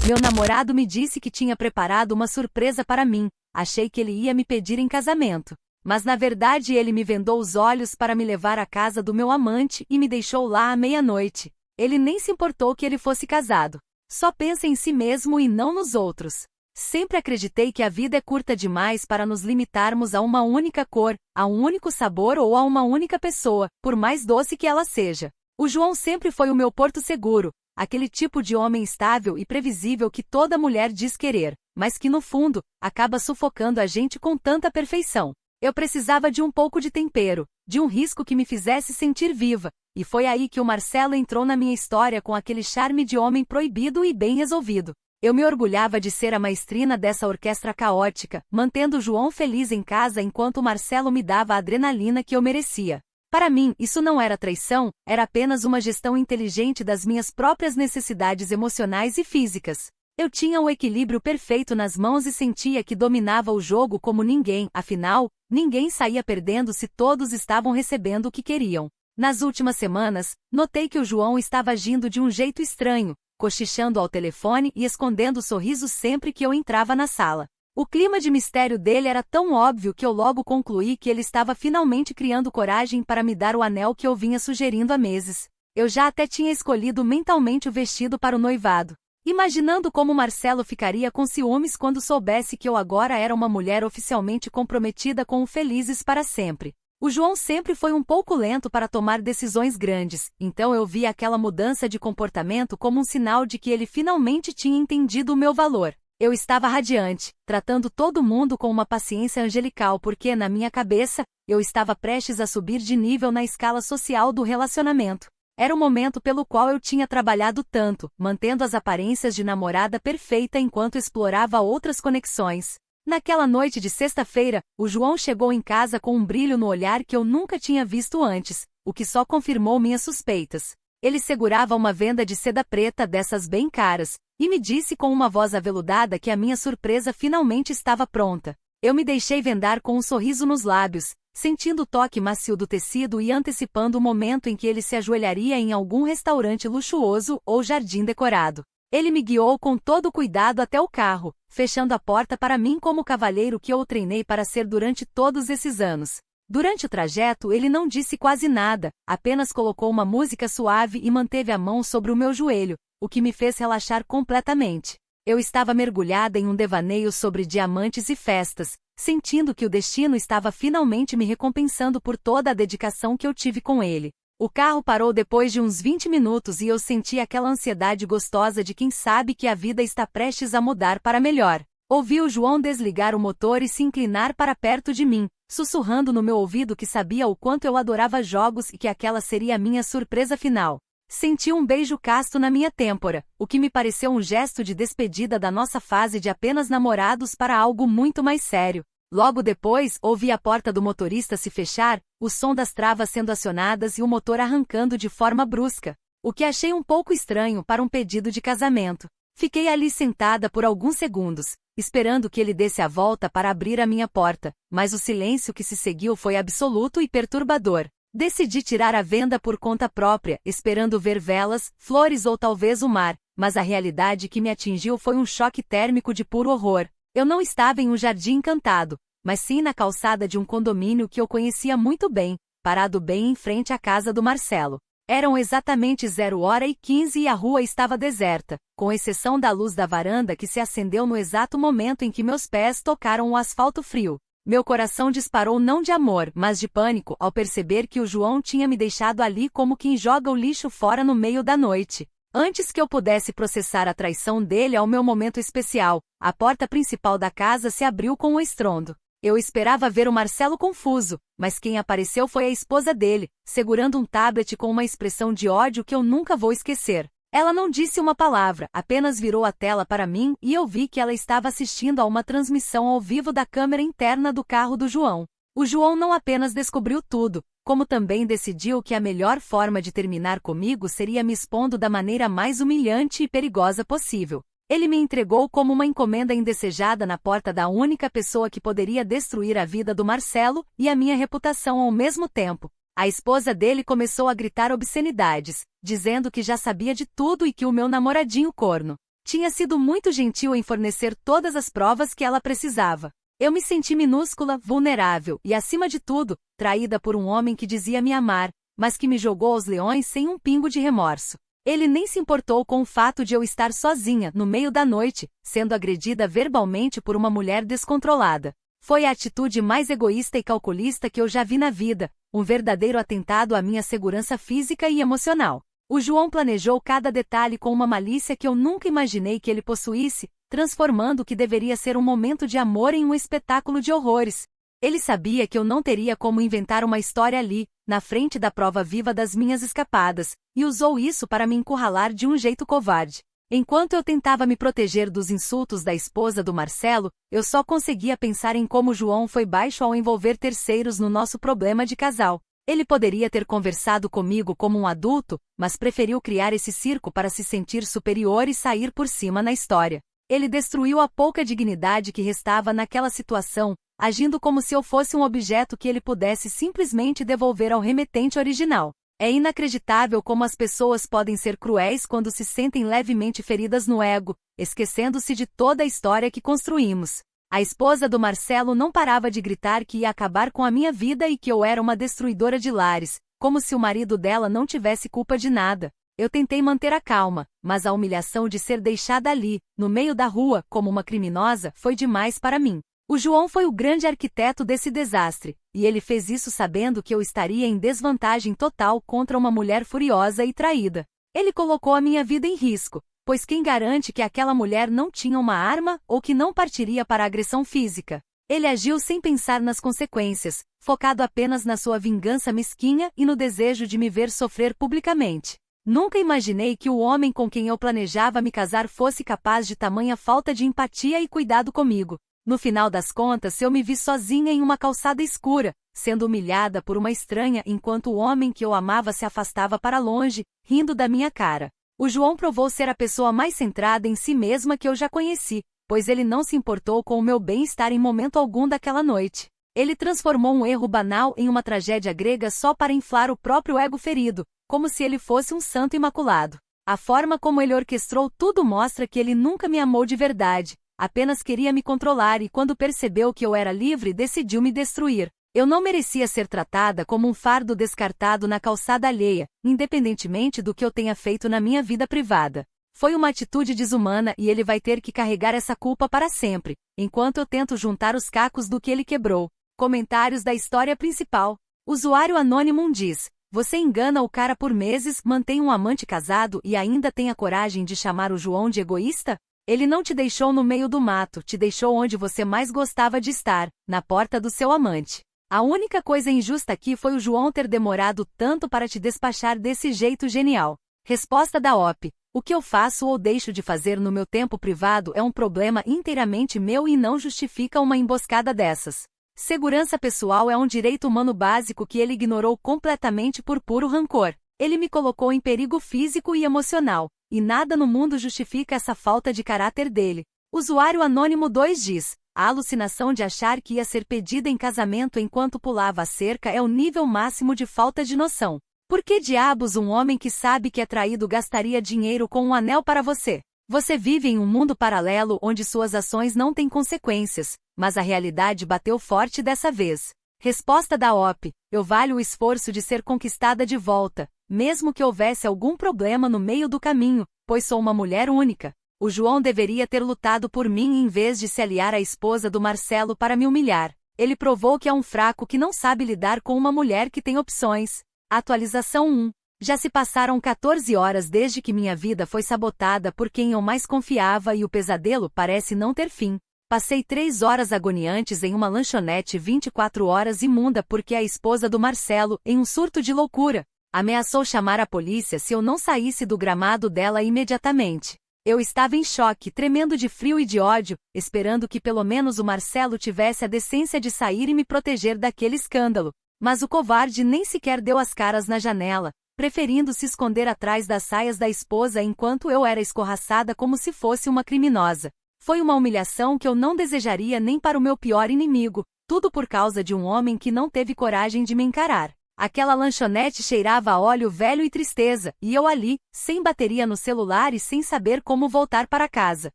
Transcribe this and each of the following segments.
Meu namorado me disse que tinha preparado uma surpresa para mim. Achei que ele ia me pedir em casamento. Mas na verdade ele me vendou os olhos para me levar à casa do meu amante e me deixou lá à meia-noite. Ele nem se importou que ele fosse casado. Só pensa em si mesmo e não nos outros. Sempre acreditei que a vida é curta demais para nos limitarmos a uma única cor, a um único sabor ou a uma única pessoa, por mais doce que ela seja. O João sempre foi o meu porto seguro, aquele tipo de homem estável e previsível que toda mulher diz querer, mas que no fundo, acaba sufocando a gente com tanta perfeição. Eu precisava de um pouco de tempero, de um risco que me fizesse sentir viva, e foi aí que o Marcelo entrou na minha história com aquele charme de homem proibido e bem resolvido. Eu me orgulhava de ser a maestrina dessa orquestra caótica, mantendo o João feliz em casa enquanto o Marcelo me dava a adrenalina que eu merecia. Para mim, isso não era traição, era apenas uma gestão inteligente das minhas próprias necessidades emocionais e físicas. Eu tinha o equilíbrio perfeito nas mãos e sentia que dominava o jogo como ninguém, afinal, ninguém saía perdendo se todos estavam recebendo o que queriam. Nas últimas semanas, notei que o João estava agindo de um jeito estranho, cochichando ao telefone e escondendo sorrisos sempre que eu entrava na sala. O clima de mistério dele era tão óbvio que eu logo concluí que ele estava finalmente criando coragem para me dar o anel que eu vinha sugerindo há meses. Eu já até tinha escolhido mentalmente o vestido para o noivado, imaginando como Marcelo ficaria com ciúmes quando soubesse que eu agora era uma mulher oficialmente comprometida com o Felizes para sempre. O João sempre foi um pouco lento para tomar decisões grandes, então eu vi aquela mudança de comportamento como um sinal de que ele finalmente tinha entendido o meu valor. Eu estava radiante, tratando todo mundo com uma paciência angelical porque, na minha cabeça, eu estava prestes a subir de nível na escala social do relacionamento. Era o momento pelo qual eu tinha trabalhado tanto, mantendo as aparências de namorada perfeita enquanto explorava outras conexões. Naquela noite de sexta-feira, o João chegou em casa com um brilho no olhar que eu nunca tinha visto antes, o que só confirmou minhas suspeitas. Ele segurava uma venda de seda preta dessas bem caras, e me disse com uma voz aveludada que a minha surpresa finalmente estava pronta. Eu me deixei vendar com um sorriso nos lábios, sentindo o toque macio do tecido e antecipando o momento em que ele se ajoelharia em algum restaurante luxuoso ou jardim decorado. Ele me guiou com todo cuidado até o carro, fechando a porta para mim como o cavalheiro que eu o treinei para ser durante todos esses anos. Durante o trajeto ele não disse quase nada, apenas colocou uma música suave e manteve a mão sobre o meu joelho, o que me fez relaxar completamente. Eu estava mergulhada em um devaneio sobre diamantes e festas, sentindo que o destino estava finalmente me recompensando por toda a dedicação que eu tive com ele. O carro parou depois de uns 20 minutos e eu senti aquela ansiedade gostosa de quem sabe que a vida está prestes a mudar para melhor. Ouvi o João desligar o motor e se inclinar para perto de mim, sussurrando no meu ouvido que sabia o quanto eu adorava jogos e que aquela seria a minha surpresa final. Senti um beijo casto na minha têmpora, o que me pareceu um gesto de despedida da nossa fase de apenas namorados para algo muito mais sério. Logo depois, ouvi a porta do motorista se fechar, o som das travas sendo acionadas e o motor arrancando de forma brusca, o que achei um pouco estranho para um pedido de casamento. Fiquei ali sentada por alguns segundos, esperando que ele desse a volta para abrir a minha porta, mas o silêncio que se seguiu foi absoluto e perturbador. Decidi tirar a venda por conta própria, esperando ver velas, flores ou talvez o mar, mas a realidade que me atingiu foi um choque térmico de puro horror. Eu não estava em um jardim encantado, mas sim na calçada de um condomínio que eu conhecia muito bem, parado bem em frente à casa do Marcelo. Eram exatamente 0h15 e a rua estava deserta, com exceção da luz da varanda que se acendeu no exato momento em que meus pés tocaram o asfalto frio. Meu coração disparou não de amor, mas de pânico ao perceber que o João tinha me deixado ali como quem joga o lixo fora no meio da noite. Antes que eu pudesse processar a traição dele ao meu momento especial, a porta principal da casa se abriu com um estrondo. Eu esperava ver o Marcelo confuso, mas quem apareceu foi a esposa dele, segurando um tablet com uma expressão de ódio que eu nunca vou esquecer. Ela não disse uma palavra, apenas virou a tela para mim e eu vi que ela estava assistindo a uma transmissão ao vivo da câmera interna do carro do João. O João não apenas descobriu tudo, como também decidiu que a melhor forma de terminar comigo seria me expondo da maneira mais humilhante e perigosa possível. Ele me entregou como uma encomenda indesejada na porta da única pessoa que poderia destruir a vida do Marcelo e a minha reputação ao mesmo tempo. A esposa dele começou a gritar obscenidades, dizendo que já sabia de tudo e que o meu namoradinho corno Tinha sido muito gentil em fornecer todas as provas que ela precisava. Eu me senti minúscula, vulnerável e, acima de tudo, traída por um homem que dizia me amar, mas que me jogou aos leões sem um pingo de remorso. Ele nem se importou com o fato de eu estar sozinha, no meio da noite, sendo agredida verbalmente por uma mulher descontrolada. Foi a atitude mais egoísta e calculista que eu já vi na vida, um verdadeiro atentado à minha segurança física e emocional. O João planejou cada detalhe com uma malícia que eu nunca imaginei que ele possuísse, transformando o que deveria ser um momento de amor em um espetáculo de horrores. Ele sabia que eu não teria como inventar uma história ali, na frente da prova viva das minhas escapadas, e usou isso para me encurralar de um jeito covarde. Enquanto eu tentava me proteger dos insultos da esposa do Marcelo, eu só conseguia pensar em como João foi baixo ao envolver terceiros no nosso problema de casal. Ele poderia ter conversado comigo como um adulto, mas preferiu criar esse circo para se sentir superior e sair por cima na história. Ele destruiu a pouca dignidade que restava naquela situação, agindo como se eu fosse um objeto que ele pudesse simplesmente devolver ao remetente original. É inacreditável como as pessoas podem ser cruéis quando se sentem levemente feridas no ego, esquecendo-se de toda a história que construímos. A esposa do Marcelo não parava de gritar que ia acabar com a minha vida e que eu era uma destruidora de lares, como se o marido dela não tivesse culpa de nada. Eu tentei manter a calma, mas a humilhação de ser deixada ali, no meio da rua, como uma criminosa, foi demais para mim. O João foi o grande arquiteto desse desastre, e ele fez isso sabendo que eu estaria em desvantagem total contra uma mulher furiosa e traída. Ele colocou a minha vida em risco, pois quem garante que aquela mulher não tinha uma arma ou que não partiria para a agressão física? Ele agiu sem pensar nas consequências, focado apenas na sua vingança mesquinha e no desejo de me ver sofrer publicamente. Nunca imaginei que o homem com quem eu planejava me casar fosse capaz de tamanha falta de empatia e cuidado comigo. No final das contas, eu me vi sozinha em uma calçada escura, sendo humilhada por uma estranha enquanto o homem que eu amava se afastava para longe, rindo da minha cara. O João provou ser a pessoa mais centrada em si mesma que eu já conheci, pois ele não se importou com o meu bem-estar em momento algum daquela noite. Ele transformou um erro banal em uma tragédia grega só para inflar o próprio ego ferido, como se ele fosse um santo imaculado. A forma como ele orquestrou tudo mostra que ele nunca me amou de verdade, apenas queria me controlar e quando percebeu que eu era livre decidiu me destruir. Eu não merecia ser tratada como um fardo descartado na calçada alheia, independentemente do que eu tenha feito na minha vida privada. Foi uma atitude desumana e ele vai ter que carregar essa culpa para sempre, enquanto eu tento juntar os cacos do que ele quebrou. Comentários da história principal. Usuário Anônimo diz: você engana o cara por meses, mantém um amante casado e ainda tem a coragem de chamar o João de egoísta? Ele não te deixou no meio do mato, te deixou onde você mais gostava de estar, na porta do seu amante. A única coisa injusta aqui foi o João ter demorado tanto para te despachar desse jeito genial. Resposta da OP. O que eu faço ou deixo de fazer no meu tempo privado é um problema inteiramente meu e não justifica uma emboscada dessas. Segurança pessoal é um direito humano básico que ele ignorou completamente por puro rancor. Ele me colocou em perigo físico e emocional, e nada no mundo justifica essa falta de caráter dele. Usuário Anônimo 2 diz: a alucinação de achar que ia ser pedida em casamento enquanto pulava a cerca é o nível máximo de falta de noção. Por que diabos um homem que sabe que é traído gastaria dinheiro com um anel para você? Você vive em um mundo paralelo onde suas ações não têm consequências, mas a realidade bateu forte dessa vez. Resposta da OP. Eu valho o esforço de ser conquistada de volta, mesmo que houvesse algum problema no meio do caminho, pois sou uma mulher única. O João deveria ter lutado por mim em vez de se aliar à esposa do Marcelo para me humilhar. Ele provou que é um fraco que não sabe lidar com uma mulher que tem opções. Atualização 1. Já se passaram 14 horas desde que minha vida foi sabotada por quem eu mais confiava e o pesadelo parece não ter fim. Passei 3 horas agoniantes em uma lanchonete 24 horas imunda porque a esposa do Marcelo, em um surto de loucura, ameaçou chamar a polícia se eu não saísse do gramado dela imediatamente. Eu estava em choque, tremendo de frio e de ódio, esperando que pelo menos o Marcelo tivesse a decência de sair e me proteger daquele escândalo. Mas o covarde nem sequer deu as caras na janela, preferindo se esconder atrás das saias da esposa enquanto eu era escorraçada como se fosse uma criminosa. Foi uma humilhação que eu não desejaria nem para o meu pior inimigo, tudo por causa de um homem que não teve coragem de me encarar. Aquela lanchonete cheirava a óleo velho e tristeza, e eu ali, sem bateria no celular e sem saber como voltar para casa.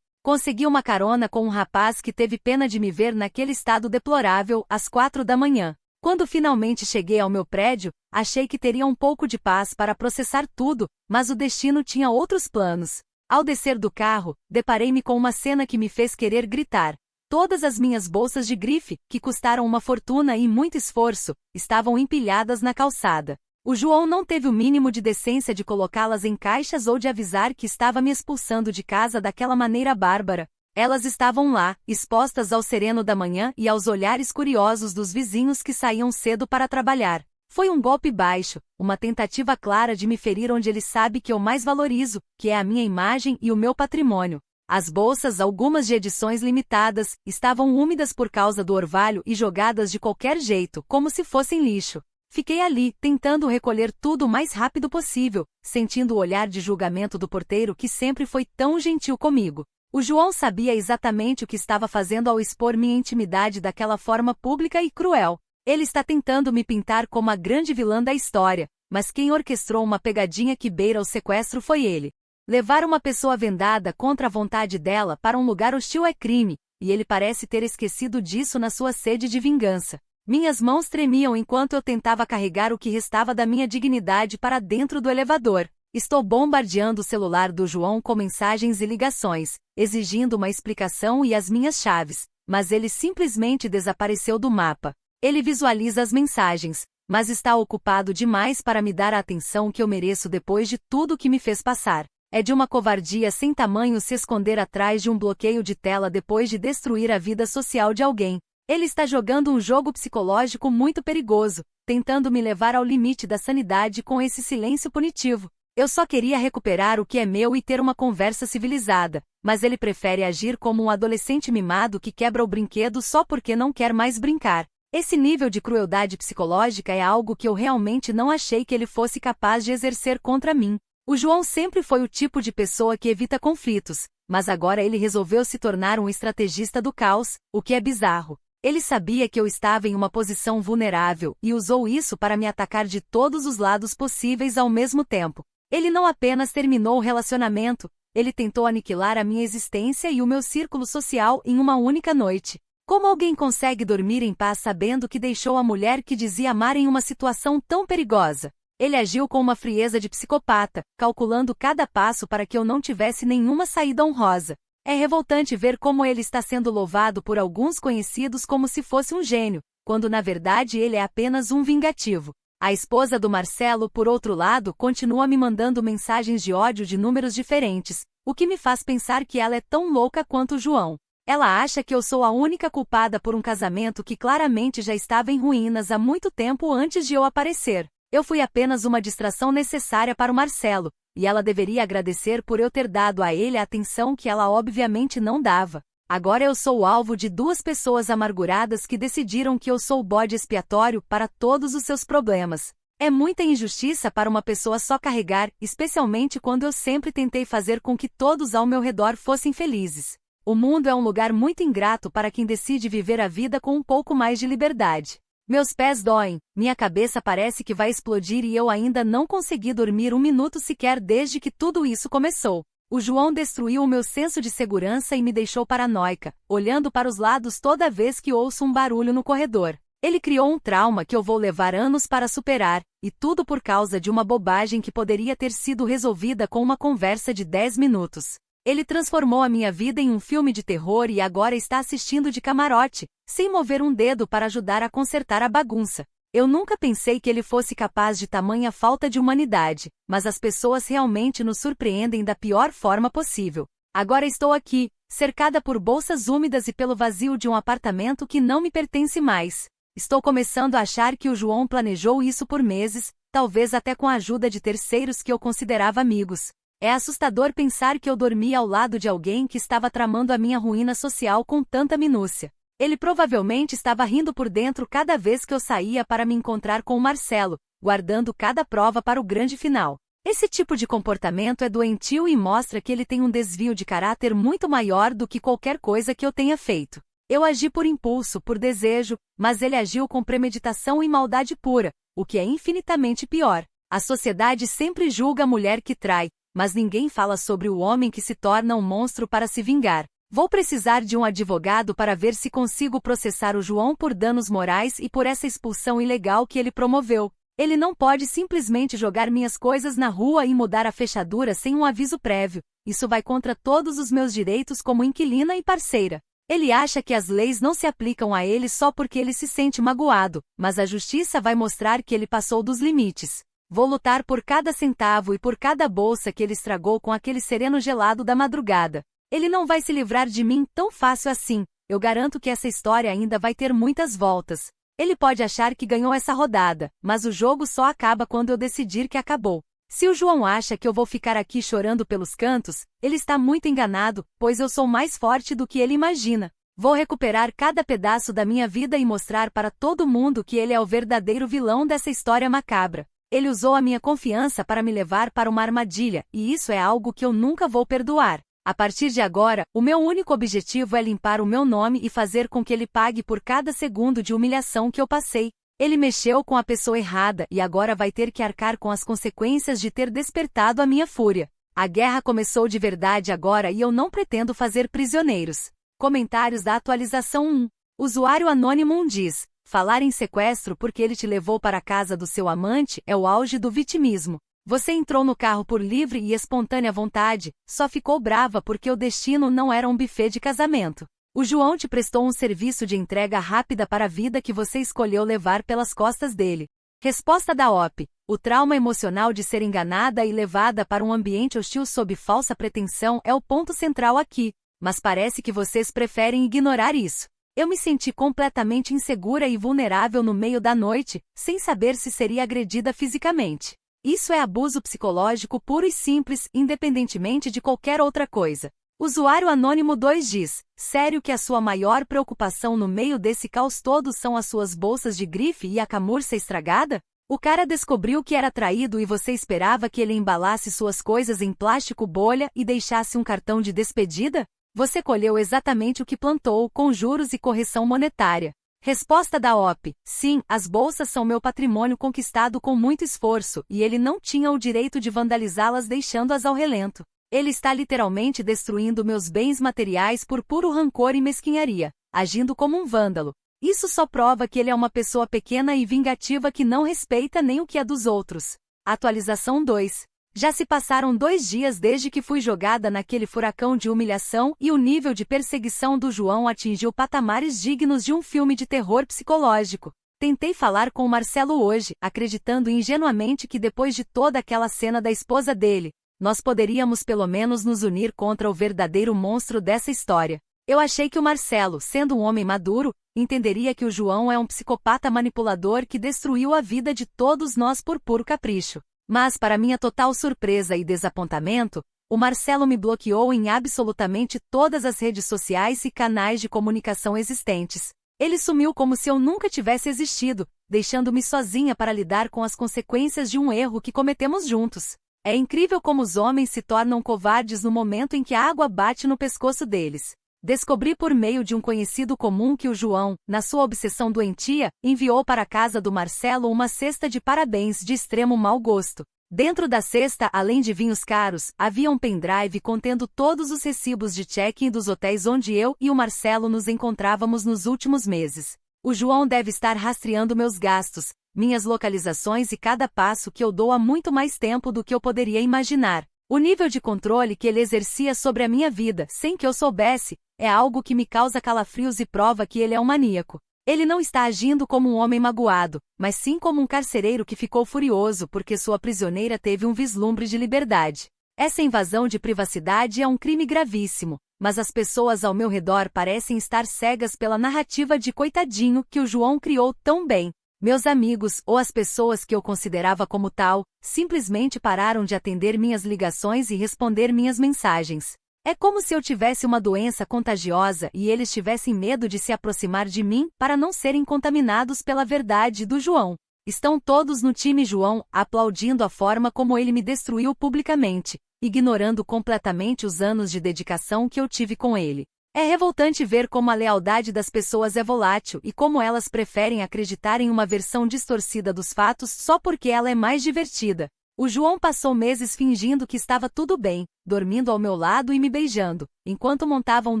Consegui uma carona com um rapaz que teve pena de me ver naquele estado deplorável, às 4 da manhã. Quando finalmente cheguei ao meu prédio, achei que teria um pouco de paz para processar tudo, mas o destino tinha outros planos. Ao descer do carro, deparei-me com uma cena que me fez querer gritar. Todas as minhas bolsas de grife, que custaram uma fortuna e muito esforço, estavam empilhadas na calçada. O João não teve o mínimo de decência de colocá-las em caixas ou de avisar que estava me expulsando de casa daquela maneira bárbara. Elas estavam lá, expostas ao sereno da manhã e aos olhares curiosos dos vizinhos que saíam cedo para trabalhar. Foi um golpe baixo, uma tentativa clara de me ferir onde ele sabe que eu mais valorizo, que é a minha imagem e o meu patrimônio. As bolsas, algumas de edições limitadas, estavam úmidas por causa do orvalho e jogadas de qualquer jeito, como se fossem lixo. Fiquei ali, tentando recolher tudo o mais rápido possível, sentindo o olhar de julgamento do porteiro que sempre foi tão gentil comigo. O João sabia exatamente o que estava fazendo ao expor minha intimidade daquela forma pública e cruel. Ele está tentando me pintar como a grande vilã da história, mas quem orquestrou uma pegadinha que beira o sequestro foi ele. Levar uma pessoa vendada contra a vontade dela para um lugar hostil é crime, e ele parece ter esquecido disso na sua sede de vingança. Minhas mãos tremiam enquanto eu tentava carregar o que restava da minha dignidade para dentro do elevador. Estou bombardeando o celular do João com mensagens e ligações, exigindo uma explicação e as minhas chaves, mas ele simplesmente desapareceu do mapa. Ele visualiza as mensagens, mas está ocupado demais para me dar a atenção que eu mereço depois de tudo que me fez passar. É de uma covardia sem tamanho se esconder atrás de um bloqueio de tela depois de destruir a vida social de alguém. Ele está jogando um jogo psicológico muito perigoso, tentando me levar ao limite da sanidade com esse silêncio punitivo. Eu só queria recuperar o que é meu e ter uma conversa civilizada, mas ele prefere agir como um adolescente mimado que quebra o brinquedo só porque não quer mais brincar. Esse nível de crueldade psicológica é algo que eu realmente não achei que ele fosse capaz de exercer contra mim. O João sempre foi o tipo de pessoa que evita conflitos, mas agora ele resolveu se tornar um estrategista do caos, o que é bizarro. Ele sabia que eu estava em uma posição vulnerável e usou isso para me atacar de todos os lados possíveis ao mesmo tempo. Ele não apenas terminou o relacionamento, ele tentou aniquilar a minha existência e o meu círculo social em uma única noite. Como alguém consegue dormir em paz sabendo que deixou a mulher que dizia amar em uma situação tão perigosa? Ele agiu com uma frieza de psicopata, calculando cada passo para que eu não tivesse nenhuma saída honrosa. É revoltante ver como ele está sendo louvado por alguns conhecidos como se fosse um gênio, quando na verdade ele é apenas um vingativo. A esposa do Marcelo, por outro lado, continua me mandando mensagens de ódio de números diferentes, o que me faz pensar que ela é tão louca quanto o João. Ela acha que eu sou a única culpada por um casamento que claramente já estava em ruínas há muito tempo antes de eu aparecer. Eu fui apenas uma distração necessária para o Marcelo, e ela deveria agradecer por eu ter dado a ele a atenção que ela obviamente não dava. Agora eu sou o alvo de duas pessoas amarguradas que decidiram que eu sou o bode expiatório para todos os seus problemas. É muita injustiça para uma pessoa só carregar, especialmente quando eu sempre tentei fazer com que todos ao meu redor fossem felizes. O mundo é um lugar muito ingrato para quem decide viver a vida com um pouco mais de liberdade. Meus pés doem, minha cabeça parece que vai explodir e eu ainda não consegui dormir um minuto sequer desde que tudo isso começou. O João destruiu o meu senso de segurança e me deixou paranoica, olhando para os lados toda vez que ouço um barulho no corredor. Ele criou um trauma que eu vou levar anos para superar, e tudo por causa de uma bobagem que poderia ter sido resolvida com uma conversa de 10 minutos. Ele transformou a minha vida em um filme de terror e agora está assistindo de camarote, sem mover um dedo para ajudar a consertar a bagunça. Eu nunca pensei que ele fosse capaz de tamanha falta de humanidade, mas as pessoas realmente nos surpreendem da pior forma possível. Agora estou aqui, cercada por bolsas úmidas e pelo vazio de um apartamento que não me pertence mais. Estou começando a achar que o João planejou isso por meses, talvez até com a ajuda de terceiros que eu considerava amigos. É assustador pensar que eu dormia ao lado de alguém que estava tramando a minha ruína social com tanta minúcia. Ele provavelmente estava rindo por dentro cada vez que eu saía para me encontrar com o Marcelo, guardando cada prova para o grande final. Esse tipo de comportamento é doentio e mostra que ele tem um desvio de caráter muito maior do que qualquer coisa que eu tenha feito. Eu agi por impulso, por desejo, mas ele agiu com premeditação e maldade pura, o que é infinitamente pior. A sociedade sempre julga a mulher que trai, mas ninguém fala sobre o homem que se torna um monstro para se vingar. Vou precisar de um advogado para ver se consigo processar o João por danos morais e por essa expulsão ilegal que ele promoveu. Ele não pode simplesmente jogar minhas coisas na rua e mudar a fechadura sem um aviso prévio. Isso vai contra todos os meus direitos como inquilina e parceira. Ele acha que as leis não se aplicam a ele só porque ele se sente magoado, mas a justiça vai mostrar que ele passou dos limites. Vou lutar por cada centavo e por cada bolsa que ele estragou com aquele sereno gelado da madrugada. Ele não vai se livrar de mim tão fácil assim. Eu garanto que essa história ainda vai ter muitas voltas. Ele pode achar que ganhou essa rodada, mas o jogo só acaba quando eu decidir que acabou. Se o João acha que eu vou ficar aqui chorando pelos cantos, ele está muito enganado, pois eu sou mais forte do que ele imagina. Vou recuperar cada pedaço da minha vida e mostrar para todo mundo que ele é o verdadeiro vilão dessa história macabra. Ele usou a minha confiança para me levar para uma armadilha, e isso é algo que eu nunca vou perdoar. A partir de agora, o meu único objetivo é limpar o meu nome e fazer com que ele pague por cada segundo de humilhação que eu passei. Ele mexeu com a pessoa errada e agora vai ter que arcar com as consequências de ter despertado a minha fúria. A guerra começou de verdade agora e eu não pretendo fazer prisioneiros. Comentários da atualização 1. Usuário Anônimo 1 diz: falar em sequestro porque ele te levou para a casa do seu amante é o auge do vitimismo. Você entrou no carro por livre e espontânea vontade, só ficou brava porque o destino não era um buffet de casamento. O João te prestou um serviço de entrega rápida para a vida que você escolheu levar pelas costas dele. Resposta da OP. O trauma emocional de ser enganada e levada para um ambiente hostil sob falsa pretensão é o ponto central aqui, mas parece que vocês preferem ignorar isso. Eu me senti completamente insegura e vulnerável no meio da noite, sem saber se seria agredida fisicamente. Isso é abuso psicológico puro e simples, independentemente de qualquer outra coisa. Usuário Anônimo 2 diz: sério que a sua maior preocupação no meio desse caos todo são as suas bolsas de grife e a camurça estragada? O cara descobriu que era traído e você esperava que ele embalasse suas coisas em plástico bolha e deixasse um cartão de despedida? Você colheu exatamente o que plantou, com juros e correção monetária. Resposta da OP. Sim, as bolsas são meu patrimônio conquistado com muito esforço, e ele não tinha o direito de vandalizá-las deixando-as ao relento. Ele está literalmente destruindo meus bens materiais por puro rancor e mesquinharia, agindo como um vândalo. Isso só prova que ele é uma pessoa pequena e vingativa que não respeita nem o que é dos outros. Atualização 2. Já se passaram 2 dias desde que fui jogada naquele furacão de humilhação e o nível de perseguição do João atingiu patamares dignos de um filme de terror psicológico. Tentei falar com o Marcelo hoje, acreditando ingenuamente que depois de toda aquela cena da esposa dele, nós poderíamos pelo menos nos unir contra o verdadeiro monstro dessa história. Eu achei que o Marcelo, sendo um homem maduro, entenderia que o João é um psicopata manipulador que destruiu a vida de todos nós por puro capricho. Mas, para minha total surpresa e desapontamento, o Marcelo me bloqueou em absolutamente todas as redes sociais e canais de comunicação existentes. Ele sumiu como se eu nunca tivesse existido, deixando-me sozinha para lidar com as consequências de um erro que cometemos juntos. É incrível como os homens se tornam covardes no momento em que a água bate no pescoço deles. Descobri por meio de um conhecido comum que o João, na sua obsessão doentia, enviou para a casa do Marcelo uma cesta de parabéns de extremo mau gosto. Dentro da cesta, além de vinhos caros, havia um pendrive contendo todos os recibos de check-in dos hotéis onde eu e o Marcelo nos encontrávamos nos últimos meses. O João deve estar rastreando meus gastos, minhas localizações e cada passo que eu dou há muito mais tempo do que eu poderia imaginar. O nível de controle que ele exercia sobre a minha vida, sem que eu soubesse, é algo que me causa calafrios e prova que ele é um maníaco. Ele não está agindo como um homem magoado, mas sim como um carcereiro que ficou furioso porque sua prisioneira teve um vislumbre de liberdade. Essa invasão de privacidade é um crime gravíssimo, mas as pessoas ao meu redor parecem estar cegas pela narrativa de coitadinho que o João criou tão bem. Meus amigos, ou as pessoas que eu considerava como tal, simplesmente pararam de atender minhas ligações e responder minhas mensagens. É como se eu tivesse uma doença contagiosa e eles tivessem medo de se aproximar de mim para não serem contaminados pela verdade do João. Estão todos no time João, aplaudindo a forma como ele me destruiu publicamente, ignorando completamente os anos de dedicação que eu tive com ele. É revoltante ver como a lealdade das pessoas é volátil e como elas preferem acreditar em uma versão distorcida dos fatos só porque ela é mais divertida. O João passou meses fingindo que estava tudo bem, dormindo ao meu lado e me beijando, enquanto montava um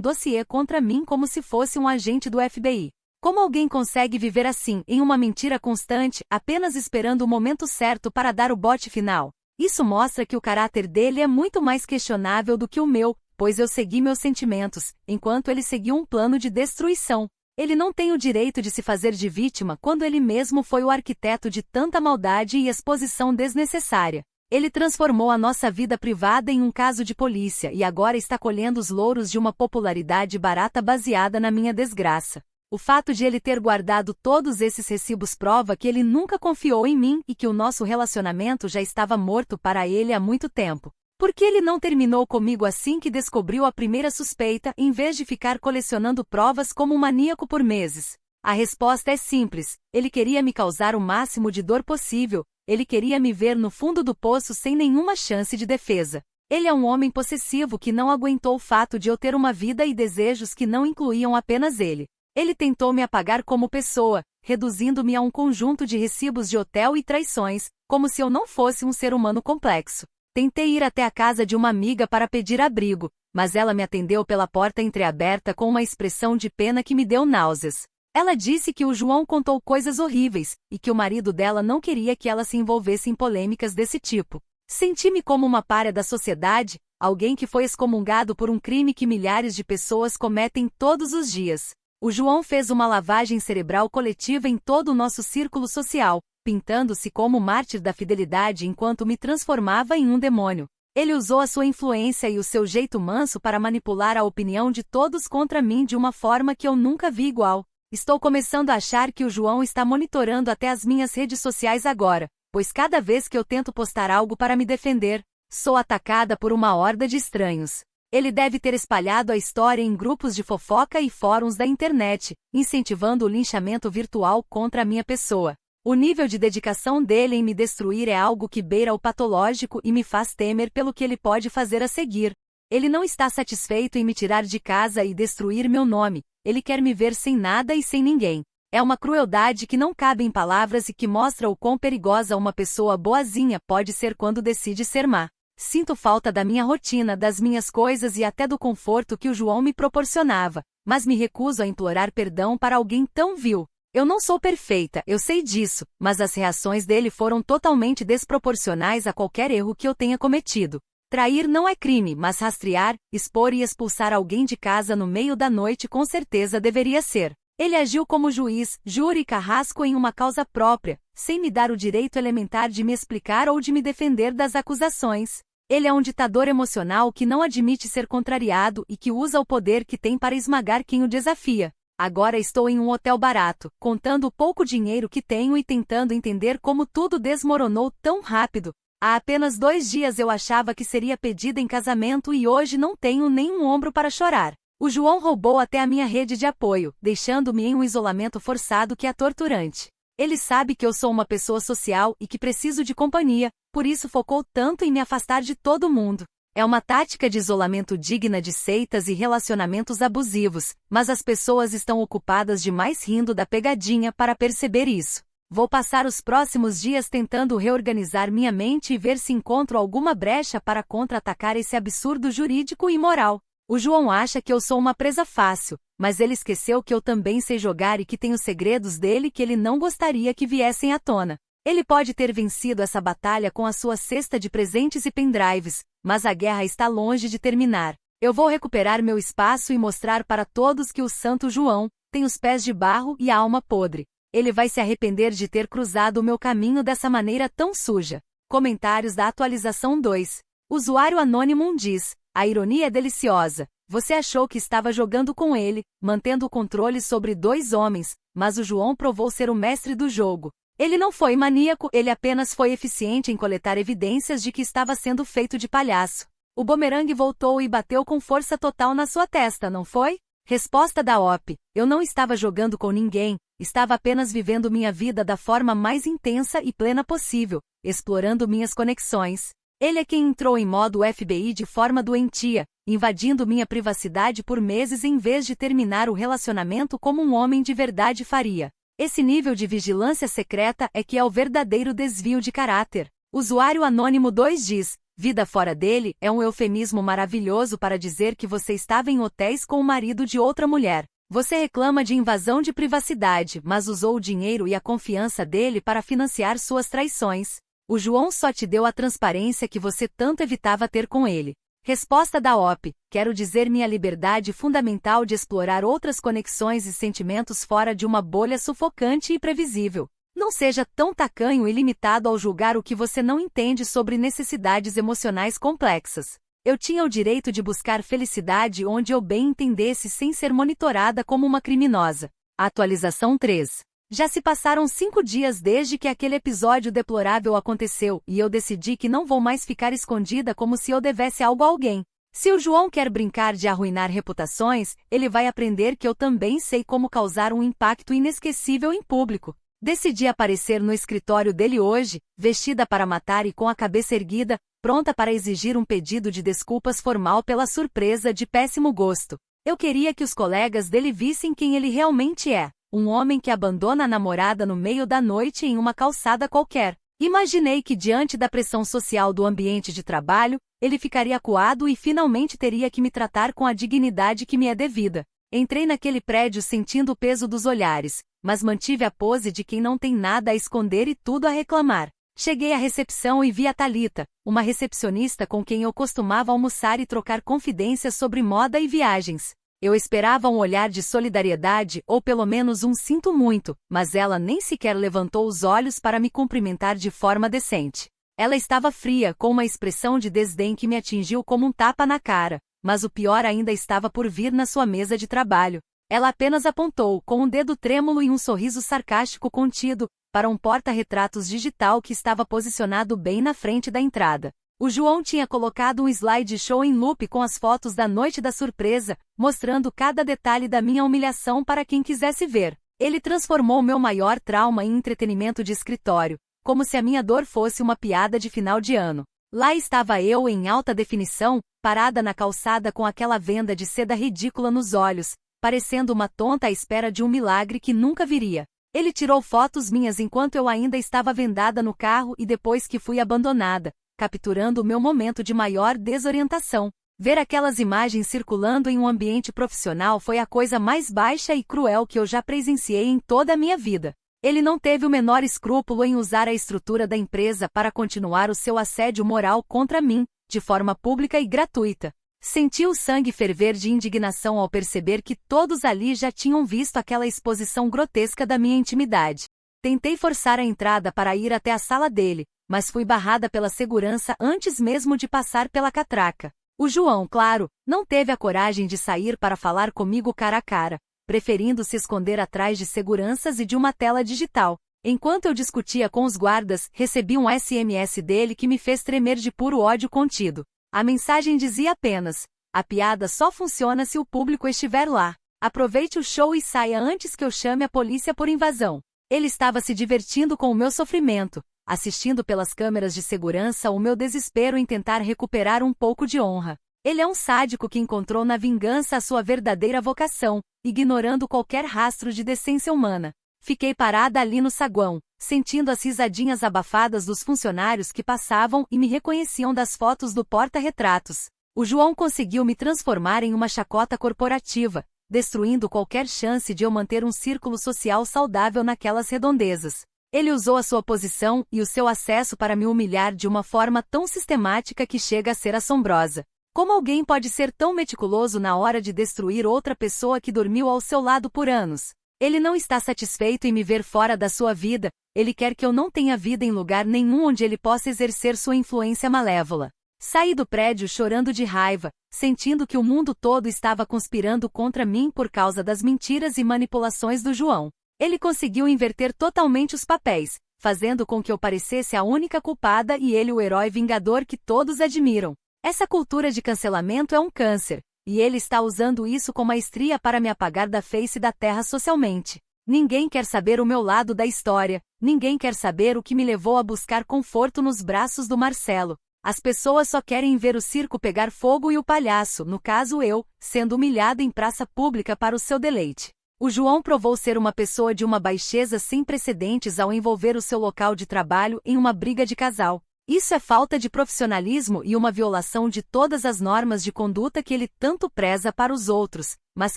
dossiê contra mim como se fosse um agente do FBI. Como alguém consegue viver assim, em uma mentira constante, apenas esperando o momento certo para dar o bote final? Isso mostra que o caráter dele é muito mais questionável do que o meu, pois eu segui meus sentimentos, enquanto ele seguiu um plano de destruição. Ele não tem o direito de se fazer de vítima quando ele mesmo foi o arquiteto de tanta maldade e exposição desnecessária. Ele transformou a nossa vida privada em um caso de polícia e agora está colhendo os louros de uma popularidade barata baseada na minha desgraça. O fato de ele ter guardado todos esses recibos prova que ele nunca confiou em mim e que o nosso relacionamento já estava morto para ele há muito tempo. Por que ele não terminou comigo assim que descobriu a primeira suspeita, em vez de ficar colecionando provas como um maníaco por meses? A resposta é simples: ele queria me causar o máximo de dor possível, ele queria me ver no fundo do poço sem nenhuma chance de defesa. Ele é um homem possessivo que não aguentou o fato de eu ter uma vida e desejos que não incluíam apenas ele. Ele tentou me apagar como pessoa, reduzindo-me a um conjunto de recibos de hotel e traições, como se eu não fosse um ser humano complexo. Tentei ir até a casa de uma amiga para pedir abrigo, mas ela me atendeu pela porta entreaberta com uma expressão de pena que me deu náuseas. Ela disse que o João contou coisas horríveis, e que o marido dela não queria que ela se envolvesse em polêmicas desse tipo. Senti-me como uma pária da sociedade, alguém que foi excomungado por um crime que milhares de pessoas cometem todos os dias. O João fez uma lavagem cerebral coletiva em todo o nosso círculo social, pintando-se como mártir da fidelidade enquanto me transformava em um demônio. Ele usou a sua influência e o seu jeito manso para manipular a opinião de todos contra mim de uma forma que eu nunca vi igual. Estou começando a achar que o João está monitorando até as minhas redes sociais agora, pois cada vez que eu tento postar algo para me defender, sou atacada por uma horda de estranhos. Ele deve ter espalhado a história em grupos de fofoca e fóruns da internet, incentivando o linchamento virtual contra a minha pessoa. O nível de dedicação dele em me destruir é algo que beira o patológico e me faz temer pelo que ele pode fazer a seguir. Ele não está satisfeito em me tirar de casa e destruir meu nome, ele quer me ver sem nada e sem ninguém. É uma crueldade que não cabe em palavras e que mostra o quão perigosa uma pessoa boazinha pode ser quando decide ser má. Sinto falta da minha rotina, das minhas coisas e até do conforto que o João me proporcionava, mas me recuso a implorar perdão para alguém tão vil. Eu não sou perfeita, eu sei disso, mas as reações dele foram totalmente desproporcionais a qualquer erro que eu tenha cometido. Trair não é crime, mas rastrear, expor e expulsar alguém de casa no meio da noite com certeza deveria ser. Ele agiu como juiz, júri e carrasco em uma causa própria, sem me dar o direito elementar de me explicar ou de me defender das acusações. Ele é um ditador emocional que não admite ser contrariado e que usa o poder que tem para esmagar quem o desafia. Agora estou em um hotel barato, contando o pouco dinheiro que tenho e tentando entender como tudo desmoronou tão rápido. Há apenas 2 dias eu achava que seria pedida em casamento e hoje não tenho nenhum ombro para chorar. O João roubou até a minha rede de apoio, deixando-me em um isolamento forçado que é torturante. Ele sabe que eu sou uma pessoa social e que preciso de companhia, por isso focou tanto em me afastar de todo mundo. É uma tática de isolamento digna de seitas e relacionamentos abusivos, mas as pessoas estão ocupadas demais rindo da pegadinha para perceber isso. Vou passar os próximos dias tentando reorganizar minha mente e ver se encontro alguma brecha para contra-atacar esse absurdo jurídico e moral. O João acha que eu sou uma presa fácil, mas ele esqueceu que eu também sei jogar e que tenho segredos dele que ele não gostaria que viessem à tona. Ele pode ter vencido essa batalha com a sua cesta de presentes e pendrives, mas a guerra está longe de terminar. Eu vou recuperar meu espaço e mostrar para todos que o Santo João tem os pés de barro e a alma podre. Ele vai se arrepender de ter cruzado o meu caminho dessa maneira tão suja. Comentários da atualização 2. Usuário Anônimo diz: a ironia é deliciosa. Você achou que estava jogando com ele, mantendo o controle sobre 2 homens, mas o João provou ser o mestre do jogo. Ele não foi maníaco, ele apenas foi eficiente em coletar evidências de que estava sendo feito de palhaço. O bumerangue voltou e bateu com força total na sua testa, não foi? Resposta da OP: eu não estava jogando com ninguém, estava apenas vivendo minha vida da forma mais intensa e plena possível, explorando minhas conexões. Ele é quem entrou em modo FBI de forma doentia, invadindo minha privacidade por meses em vez de terminar o relacionamento como um homem de verdade faria. Esse nível de vigilância secreta é que é o verdadeiro desvio de caráter. Usuário Anônimo 2 diz: vida fora dele é um eufemismo maravilhoso para dizer que você estava em hotéis com o marido de outra mulher. Você reclama de invasão de privacidade, mas usou o dinheiro e a confiança dele para financiar suas traições. O João só te deu a transparência que você tanto evitava ter com ele. Resposta da OP: quero dizer minha liberdade fundamental de explorar outras conexões e sentimentos fora de uma bolha sufocante e previsível. Não seja tão tacanho e limitado ao julgar o que você não entende sobre necessidades emocionais complexas. Eu tinha o direito de buscar felicidade onde eu bem entendesse sem ser monitorada como uma criminosa. Atualização 3. Já se passaram 5 dias desde que aquele episódio deplorável aconteceu e eu decidi que não vou mais ficar escondida como se eu devesse algo a alguém. Se o João quer brincar de arruinar reputações, ele vai aprender que eu também sei como causar um impacto inesquecível em público. Decidi aparecer no escritório dele hoje, vestida para matar e com a cabeça erguida, pronta para exigir um pedido de desculpas formal pela surpresa de péssimo gosto. Eu queria que os colegas dele vissem quem ele realmente é. Um homem que abandona a namorada no meio da noite em uma calçada qualquer. Imaginei que diante da pressão social do ambiente de trabalho, ele ficaria acuado e finalmente teria que me tratar com a dignidade que me é devida. Entrei naquele prédio sentindo o peso dos olhares, mas mantive a pose de quem não tem nada a esconder e tudo a reclamar. Cheguei à recepção e vi a Thalita, uma recepcionista com quem eu costumava almoçar e trocar confidências sobre moda e viagens. Eu esperava um olhar de solidariedade ou pelo menos um sinto muito, mas ela nem sequer levantou os olhos para me cumprimentar de forma decente. Ela estava fria, com uma expressão de desdém que me atingiu como um tapa na cara, mas o pior ainda estava por vir na sua mesa de trabalho. Ela apenas apontou, com um dedo trêmulo e um sorriso sarcástico contido, para um porta-retratos digital que estava posicionado bem na frente da entrada. O João tinha colocado um slideshow em loop com as fotos da noite da surpresa, mostrando cada detalhe da minha humilhação para quem quisesse ver. Ele transformou meu maior trauma em entretenimento de escritório, como se a minha dor fosse uma piada de final de ano. Lá estava eu em alta definição, parada na calçada com aquela venda de seda ridícula nos olhos, parecendo uma tonta à espera de um milagre que nunca viria. Ele tirou fotos minhas enquanto eu ainda estava vendada no carro e depois que fui abandonada, capturando o meu momento de maior desorientação. Ver aquelas imagens circulando em um ambiente profissional foi a coisa mais baixa e cruel que eu já presenciei em toda a minha vida. Ele não teve o menor escrúpulo em usar a estrutura da empresa para continuar o seu assédio moral contra mim, de forma pública e gratuita. Senti o sangue ferver de indignação ao perceber que todos ali já tinham visto aquela exposição grotesca da minha intimidade. Tentei forçar a entrada para ir até a sala dele, mas fui barrada pela segurança antes mesmo de passar pela catraca. O João, claro, não teve a coragem de sair para falar comigo cara a cara, preferindo se esconder atrás de seguranças e de uma tela digital. Enquanto eu discutia com os guardas, recebi um SMS dele que me fez tremer de puro ódio contido. A mensagem dizia apenas: a piada só funciona se o público estiver lá. Aproveite o show e saia antes que eu chame a polícia por invasão. Ele estava se divertindo com o meu sofrimento, assistindo pelas câmeras de segurança o meu desespero em tentar recuperar um pouco de honra. Ele é um sádico que encontrou na vingança a sua verdadeira vocação, ignorando qualquer rastro de decência humana. Fiquei parada ali no saguão, sentindo as risadinhas abafadas dos funcionários que passavam e me reconheciam das fotos do porta-retratos. O João conseguiu me transformar em uma chacota corporativa, destruindo qualquer chance de eu manter um círculo social saudável naquelas redondezas. Ele usou a sua posição e o seu acesso para me humilhar de uma forma tão sistemática que chega a ser assombrosa. Como alguém pode ser tão meticuloso na hora de destruir outra pessoa que dormiu ao seu lado por anos? Ele não está satisfeito em me ver fora da sua vida, ele quer que eu não tenha vida em lugar nenhum onde ele possa exercer sua influência malévola. Saí do prédio chorando de raiva, sentindo que o mundo todo estava conspirando contra mim por causa das mentiras e manipulações do João. Ele conseguiu inverter totalmente os papéis, fazendo com que eu parecesse a única culpada e ele o herói vingador que todos admiram. Essa cultura de cancelamento é um câncer, e ele está usando isso com maestria para me apagar da face da terra socialmente. Ninguém quer saber o meu lado da história, ninguém quer saber o que me levou a buscar conforto nos braços do Marcelo. As pessoas só querem ver o circo pegar fogo e o palhaço, no caso eu, sendo humilhado em praça pública para o seu deleite. O João provou ser uma pessoa de uma baixeza sem precedentes ao envolver o seu local de trabalho em uma briga de casal. Isso é falta de profissionalismo e uma violação de todas as normas de conduta que ele tanto preza para os outros, mas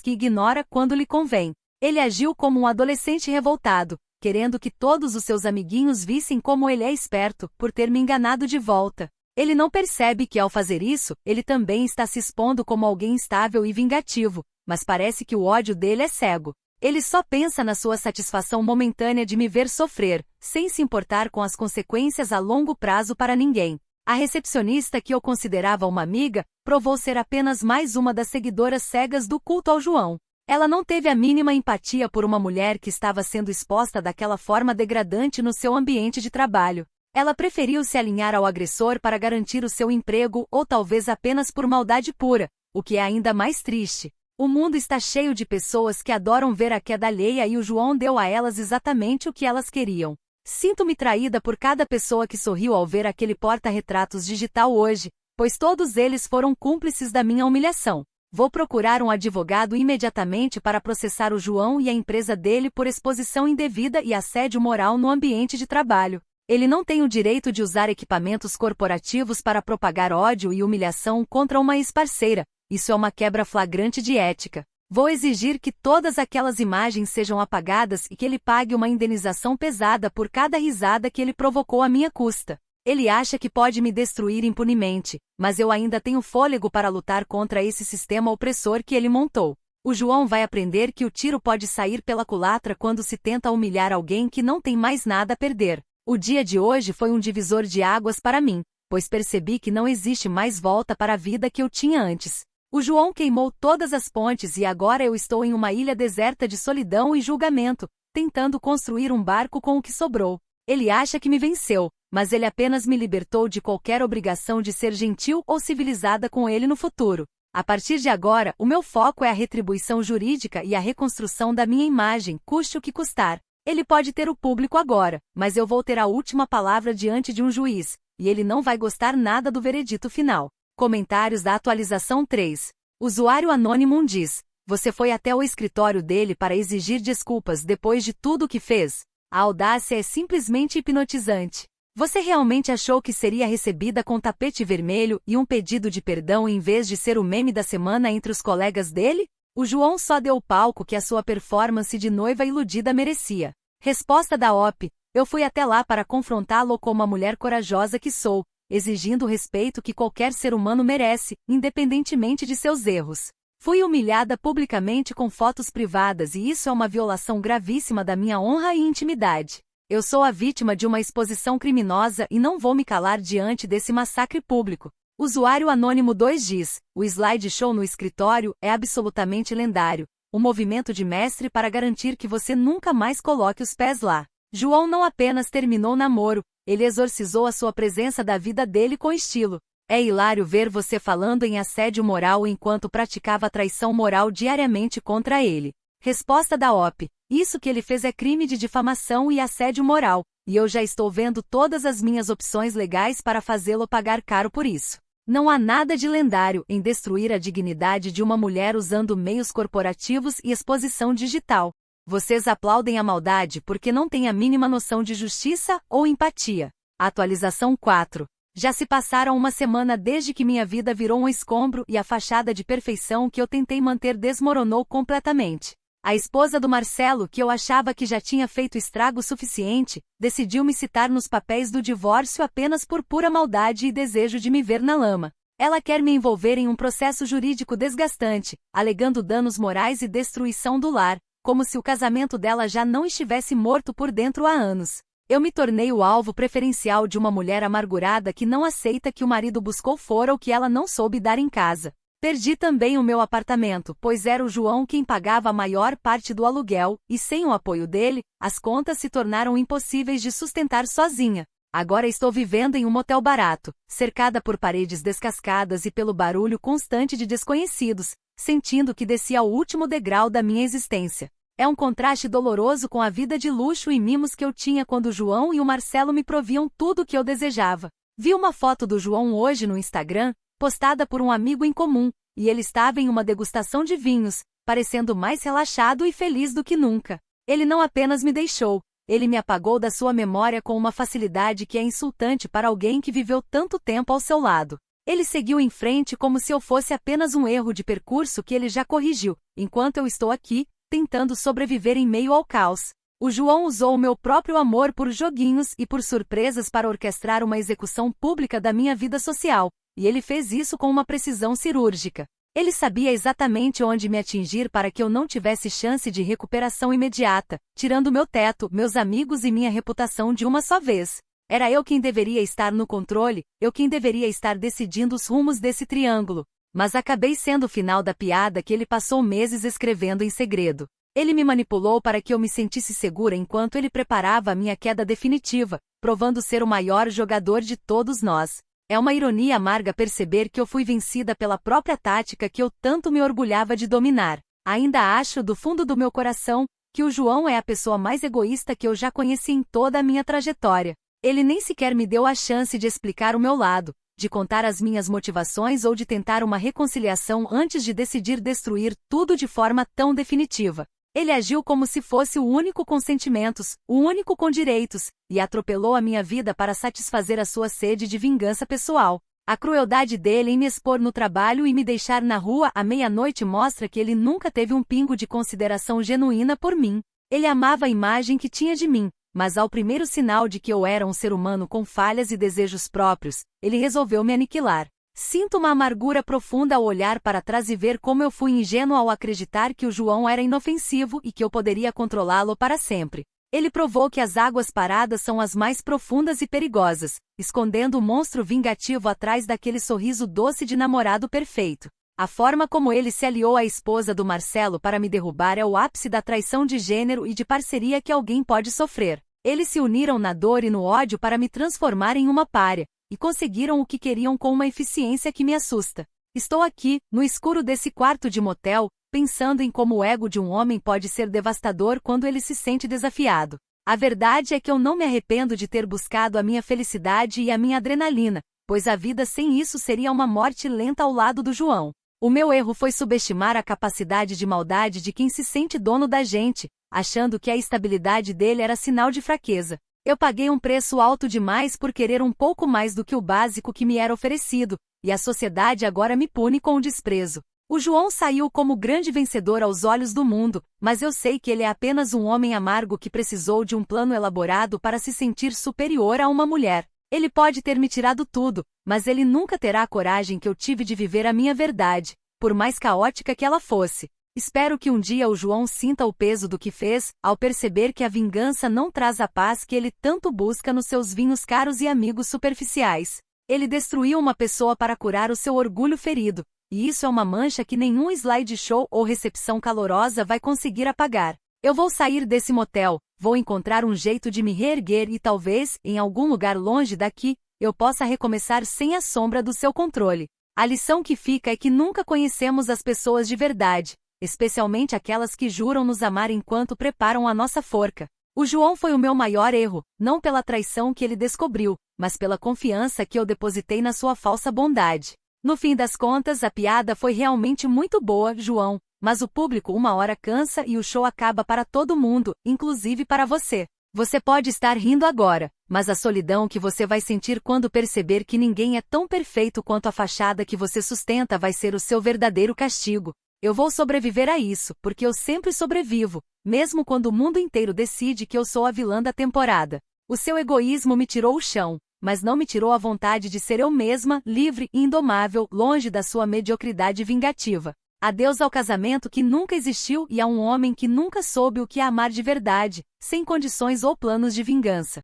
que ignora quando lhe convém. Ele agiu como um adolescente revoltado, querendo que todos os seus amiguinhos vissem como ele é esperto, por ter me enganado de volta. Ele não percebe que ao fazer isso, ele também está se expondo como alguém instável e vingativo, mas parece que o ódio dele é cego. Ele só pensa na sua satisfação momentânea de me ver sofrer, sem se importar com as consequências a longo prazo para ninguém. A recepcionista que eu considerava uma amiga, provou ser apenas mais uma das seguidoras cegas do culto ao João. Ela não teve a mínima empatia por uma mulher que estava sendo exposta daquela forma degradante no seu ambiente de trabalho. Ela preferiu se alinhar ao agressor para garantir o seu emprego ou talvez apenas por maldade pura, o que é ainda mais triste. O mundo está cheio de pessoas que adoram ver a queda alheia e o João deu a elas exatamente o que elas queriam. Sinto-me traída por cada pessoa que sorriu ao ver aquele porta-retratos digital hoje, pois todos eles foram cúmplices da minha humilhação. Vou procurar um advogado imediatamente para processar o João e a empresa dele por exposição indevida e assédio moral no ambiente de trabalho. Ele não tem o direito de usar equipamentos corporativos para propagar ódio e humilhação contra uma ex-parceira. Isso é uma quebra flagrante de ética. Vou exigir que todas aquelas imagens sejam apagadas e que ele pague uma indenização pesada por cada risada que ele provocou à minha custa. Ele acha que pode me destruir impunemente, mas eu ainda tenho fôlego para lutar contra esse sistema opressor que ele montou. O João vai aprender que o tiro pode sair pela culatra quando se tenta humilhar alguém que não tem mais nada a perder. O dia de hoje foi um divisor de águas para mim, pois percebi que não existe mais volta para a vida que eu tinha antes. O João queimou todas as pontes e agora eu estou em uma ilha deserta de solidão e julgamento, tentando construir um barco com o que sobrou. Ele acha que me venceu, mas ele apenas me libertou de qualquer obrigação de ser gentil ou civilizada com ele no futuro. A partir de agora, o meu foco é a retribuição jurídica e a reconstrução da minha imagem, custe o que custar. Ele pode ter o público agora, mas eu vou ter a última palavra diante de um juiz, e ele não vai gostar nada do veredito final. Comentários da atualização 3. Usuário anônimo diz: você foi até o escritório dele para exigir desculpas depois de tudo o que fez? A audácia é simplesmente hipnotizante. Você realmente achou que seria recebida com tapete vermelho e um pedido de perdão em vez de ser o meme da semana entre os colegas dele? O João só deu o palco que a sua performance de noiva iludida merecia. Resposta da OP: eu fui até lá para confrontá-lo como a mulher corajosa que sou, exigindo o respeito que qualquer ser humano merece, independentemente de seus erros. Fui humilhada publicamente com fotos privadas e isso é uma violação gravíssima da minha honra e intimidade. Eu sou a vítima de uma exposição criminosa e não vou me calar diante desse massacre público. Usuário anônimo 2 diz: o slideshow no escritório é absolutamente lendário. Um movimento de mestre para garantir que você nunca mais coloque os pés lá. João não apenas terminou o namoro, ele exorcizou a sua presença da vida dele com estilo. É hilário ver você falando em assédio moral enquanto praticava traição moral diariamente contra ele. Resposta da OP: isso que ele fez é crime de difamação e assédio moral, e eu já estou vendo todas as minhas opções legais para fazê-lo pagar caro por isso. Não há nada de lendário em destruir a dignidade de uma mulher usando meios corporativos e exposição digital. Vocês aplaudem a maldade porque não têm a mínima noção de justiça ou empatia. Atualização 4. Já se passaram uma semana desde que minha vida virou um escombro e a fachada de perfeição que eu tentei manter desmoronou completamente. A esposa do Marcelo, que eu achava que já tinha feito estrago suficiente, decidiu me citar nos papéis do divórcio apenas por pura maldade e desejo de me ver na lama. Ela quer me envolver em um processo jurídico desgastante, alegando danos morais e destruição do lar, como se o casamento dela já não estivesse morto por dentro há anos. Eu me tornei o alvo preferencial de uma mulher amargurada que não aceita que o marido buscou fora o que ela não soube dar em casa. Perdi também o meu apartamento, pois era o João quem pagava a maior parte do aluguel, e sem o apoio dele, as contas se tornaram impossíveis de sustentar sozinha. Agora estou vivendo em um motel barato, cercada por paredes descascadas e pelo barulho constante de desconhecidos, sentindo que desci ao último degrau da minha existência. É um contraste doloroso com a vida de luxo e mimos que eu tinha quando o João e o Marcelo me proviam tudo o que eu desejava. Vi uma foto do João hoje no Instagram, postada por um amigo em comum, e ele estava em uma degustação de vinhos, parecendo mais relaxado e feliz do que nunca. Ele não apenas me deixou, ele me apagou da sua memória com uma facilidade que é insultante para alguém que viveu tanto tempo ao seu lado. Ele seguiu em frente como se eu fosse apenas um erro de percurso que ele já corrigiu, enquanto eu estou aqui, tentando sobreviver em meio ao caos. O João usou o meu próprio amor por joguinhos e por surpresas para orquestrar uma execução pública da minha vida social, e ele fez isso com uma precisão cirúrgica. Ele sabia exatamente onde me atingir para que eu não tivesse chance de recuperação imediata, tirando meu teto, meus amigos e minha reputação de uma só vez. Era eu quem deveria estar no controle, eu quem deveria estar decidindo os rumos desse triângulo. Mas acabei sendo o final da piada que ele passou meses escrevendo em segredo. Ele me manipulou para que eu me sentisse segura enquanto ele preparava a minha queda definitiva, provando ser o maior jogador de todos nós. É uma ironia amarga perceber que eu fui vencida pela própria tática que eu tanto me orgulhava de dominar. Ainda acho, do fundo do meu coração, que o João é a pessoa mais egoísta que eu já conheci em toda a minha trajetória. Ele nem sequer me deu a chance de explicar o meu lado, de contar as minhas motivações ou de tentar uma reconciliação antes de decidir destruir tudo de forma tão definitiva. Ele agiu como se fosse o único com sentimentos, o único com direitos, e atropelou a minha vida para satisfazer a sua sede de vingança pessoal. A crueldade dele em me expor no trabalho e me deixar na rua à meia-noite mostra que ele nunca teve um pingo de consideração genuína por mim. Ele amava a imagem que tinha de mim, mas ao primeiro sinal de que eu era um ser humano com falhas e desejos próprios, ele resolveu me aniquilar. Sinto uma amargura profunda ao olhar para trás e ver como eu fui ingênua ao acreditar que o João era inofensivo e que eu poderia controlá-lo para sempre. Ele provou que as águas paradas são as mais profundas e perigosas, escondendo o monstro vingativo atrás daquele sorriso doce de namorado perfeito. A forma como ele se aliou à esposa do Marcelo para me derrubar é o ápice da traição de gênero e de parceria que alguém pode sofrer. Eles se uniram na dor e no ódio para me transformar em uma pária, e conseguiram o que queriam com uma eficiência que me assusta. Estou aqui, no escuro desse quarto de motel, pensando em como o ego de um homem pode ser devastador quando ele se sente desafiado. A verdade é que eu não me arrependo de ter buscado a minha felicidade e a minha adrenalina, pois a vida sem isso seria uma morte lenta ao lado do João. O meu erro foi subestimar a capacidade de maldade de quem se sente dono da gente, achando que a estabilidade dele era sinal de fraqueza. Eu paguei um preço alto demais por querer um pouco mais do que o básico que me era oferecido, e a sociedade agora me pune com o desprezo. O João saiu como grande vencedor aos olhos do mundo, mas eu sei que ele é apenas um homem amargo que precisou de um plano elaborado para se sentir superior a uma mulher. Ele pode ter me tirado tudo, mas ele nunca terá a coragem que eu tive de viver a minha verdade, por mais caótica que ela fosse. Espero que um dia o João sinta o peso do que fez, ao perceber que a vingança não traz a paz que ele tanto busca nos seus vinhos caros e amigos superficiais. Ele destruiu uma pessoa para curar o seu orgulho ferido, e isso é uma mancha que nenhum slideshow ou recepção calorosa vai conseguir apagar. Eu vou sair desse motel, vou encontrar um jeito de me reerguer e talvez, em algum lugar longe daqui, eu possa recomeçar sem a sombra do seu controle. A lição que fica é que nunca conhecemos as pessoas de verdade, especialmente aquelas que juram nos amar enquanto preparam a nossa forca. O João foi o meu maior erro, não pela traição que ele descobriu, mas pela confiança que eu depositei na sua falsa bondade. No fim das contas, a piada foi realmente muito boa, João, mas o público uma hora cansa e o show acaba para todo mundo, inclusive para você. Você pode estar rindo agora, mas a solidão que você vai sentir quando perceber que ninguém é tão perfeito quanto a fachada que você sustenta vai ser o seu verdadeiro castigo. Eu vou sobreviver a isso, porque eu sempre sobrevivo, mesmo quando o mundo inteiro decide que eu sou a vilã da temporada. O seu egoísmo me tirou o chão, mas não me tirou a vontade de ser eu mesma, livre e indomável, longe da sua mediocridade vingativa. Adeus ao casamento que nunca existiu e a um homem que nunca soube o que é amar de verdade, sem condições ou planos de vingança.